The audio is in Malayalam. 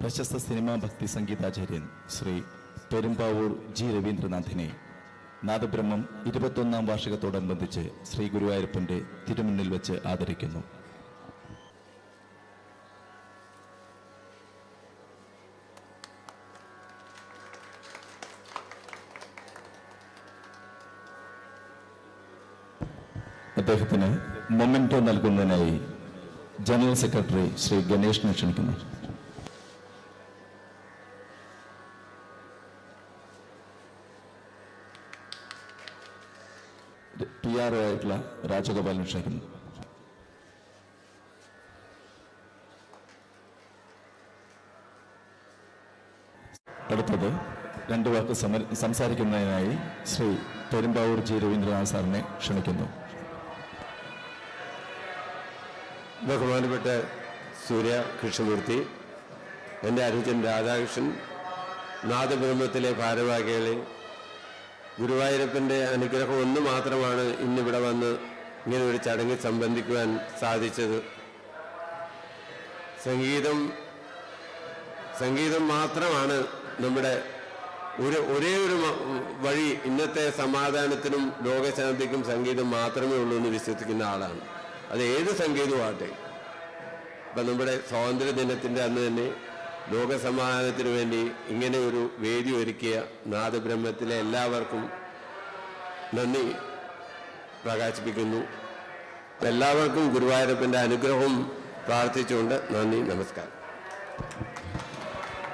പ്രശസ്ത സിനിമാ ഭക്തി സംഗീതാചാര്യൻ ശ്രീ പെരുമ്പാവൂർ ജി രവീന്ദ്രനാഥിനെ നാദബ്രഹ്മം 21ാം വാർഷികത്തോടനുബന്ധിച്ച് ശ്രീ ഗുരുവായൂരപ്പന്റെ തിരുമുന്നിൽ വെച്ച് ആദരിക്കുന്നു. അദ്ദേഹത്തിന് മൊമെന്റോ നൽകുന്നതിനായി ജനറൽ സെക്രട്ടറി ശ്രീ ഗണേഷിനെ ക്ഷണിക്കുന്നു. PRO ആയിട്ടുള്ള രാജഗോപാലിനെ ക്ഷണിക്കുന്നു. അടുത്തത് രണ്ടു വാക്ക് സംസാരിക്കുന്നതിനായി ശ്രീ പെരുമ്പാവൂർ ജി രവീന്ദ്രനാഥ് സാറിനെ ക്ഷണിക്കുന്നു. ബഹുമാനപ്പെട്ട സൂര്യ കൃഷ്ണമൂർത്തി, എൻ്റെ അനുജൻ രാധാകൃഷ്ണൻ, നാദബ്രഹ്മത്തിലെ ഭാരവാഹികളെ, ഗുരുവായൂരപ്പൻ്റെ അനുഗ്രഹം ഒന്ന് മാത്രമാണ് ഇന്നിവിടെ വന്ന് ഇങ്ങനെ ഒരു ചടങ്ങിൽ സംബന്ധിക്കുവാൻ സാധിച്ചത്. സംഗീതം മാത്രമാണ് നമ്മുടെ ഒരേ ഒരു വഴി. ഇന്നത്തെ സമാധാനത്തിനും ലോകശാന്തിക്കും സംഗീതം മാത്രമേ ഉള്ളൂ എന്ന് വിശ്വസിക്കുന്ന ആളാണ്. അത് ഏത് സംഗീതമാകട്ടെ. ഇപ്പം നമ്മുടെ സ്വാതന്ത്ര്യ ദിനത്തിൻ്റെ അന്ന് തന്നെ ലോകസമാധാനത്തിന് വേണ്ടി ഇങ്ങനെ ഒരു വേദി ഒരുക്കിയ നാദബ്രഹ്മത്തിലെ എല്ലാവർക്കും നന്ദി പ്രകാശിപ്പിക്കുന്നു. എല്ലാവർക്കും ഗുരുവായൂരപ്പൻ്റെ അനുഗ്രഹവും പ്രാർത്ഥിച്ചുകൊണ്ട് നന്ദി, നമസ്കാരം.